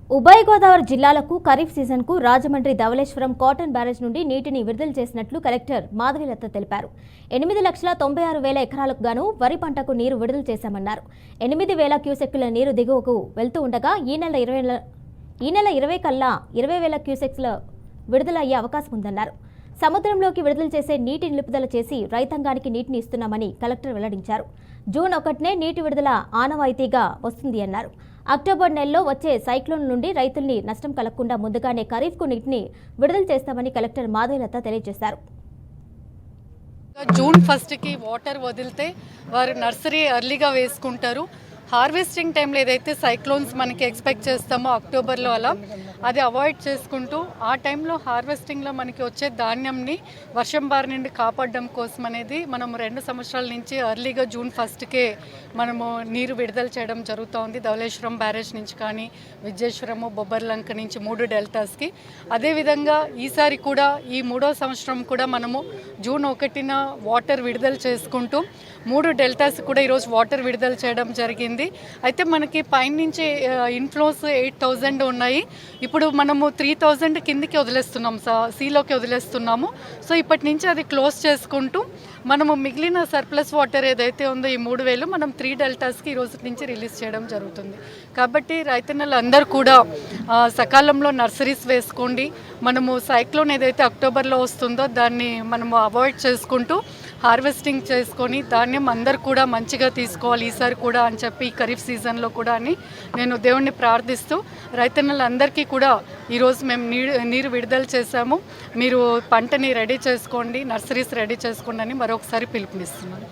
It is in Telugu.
ఉభయ గోదావరి జిల్లాలకు ఖరీఫ్ సీజన్కు రాజమండ్రి ధవళేశ్వరం కాటన్ బ్యారేజ్ నుండి నీటిని విడుదల చేసినట్లు కలెక్టర్ మాధవీలత తెలిపారు. 8,96,000 ఎకరాలకు గాను వరి పంటకు నీరు విడుదల చేశామన్నారు. 8,000 క్యూసెక్కుల నీరు దిగువకు వెళ్తూ ఉండగా ఈ నెల 20 కల్లా 20,000 క్యూసెక్ల విడుదల అయ్యే అవకాశం ఉందన్నారు. సముద్రంలోకి విడుదల చేసే నీటి నిలుపుదల చేసి రైతాంగానికి నీటిని ఇస్తున్నామని కలెక్టర్ వెల్లడించారు. జూన్ 1నే నీటి విడుదల ఆనవాయితీగా వస్తుంది అన్నారు. అక్టోబర్ నెలలో వచ్చే సైక్లోన్ నుండి రైతుల్ని నష్టం కలగకుండా ముందుగానే ఖరీఫ్కు నీటిని విడుదల చేస్తామని కలెక్టర్ మాధవీలత తెలియజేశారు. జూన్ 1కి వాటర్ వదిలితే వారు నర్సరీ ఎర్లీగా వేసుకుంటారు. హార్వెస్టింగ్ టైంలో ఏదైతే సైక్లోన్స్ మనకి ఎక్స్పెక్ట్ చేస్తామో అక్టోబర్లో అలా అది అవాయిడ్ చేసుకుంటూ ఆ టైంలో హార్వెస్టింగ్లో మనకి వచ్చే ధాన్యంని వర్షం బారి నుండి కాపాడడం కోసం అనేది మనం 2 సంవత్సరాల నుంచి ఎర్లీగా జూన్ 1కే మనము నీరు విడుదల చేయడం జరుగుతోంది. ధవళేశ్వరం బ్యారేజ్ నుంచి కానీ విజయేశ్వరము బొబ్బర్లంక నుంచి 3 డెల్టాస్కి. అదేవిధంగా ఈసారి కూడా ఈ 3వ సంవత్సరం కూడా మనము జూన్ 1న వాటర్ విడుదల చేసుకుంటూ 3 డెల్టాస్ కూడా ఈరోజు వాటర్ విడుదల చేయడం జరిగింది. అయితే మనకి పైనుంచి ఇన్ఫ్లోస్ 8,000 ఉన్నాయి. ఇప్పుడు మనము 3,000 కిందికి వదిలేస్తున్నాం, సీలోకి వదిలేస్తున్నాము. సో ఇప్పటి నుంచి అది క్లోజ్ చేసుకుంటూ మనము మిగిలిన సర్ప్లస్ వాటర్ ఏదైతే ఉందో ఈ 3,000 మనం 3 డెల్టాస్కి ఈ రోజు నుంచి రిలీజ్ చేయడం జరుగుతుంది. కాబట్టి రైతన్నలు అందరూ కూడా సకాలంలో నర్సరీస్ వేసుకోండి. మనము సైక్లోన్ ఏదైతే అక్టోబర్లో వస్తుందో దాన్ని మనము అవాయిడ్ చేసుకుంటూ హార్వెస్టింగ్ చేసుకొని ధాన్యం అందరు కూడా మంచిగా తీసుకోవాలి ఈసారి కూడా అని చెప్పి ఈ ఖరీఫ్ సీజన్లో కూడా అని నేను దేవుణ్ణి ప్రార్థిస్తూ రైతన్నలందరికీ కూడా ఈరోజు మేము నీరు విడుదల చేశాము. మీరు పంటని రెడీ చేసుకోండి, నర్సరీస్ రెడీ చేసుకోండి అని మరొకసారి పిలుపునిస్తున్నాను.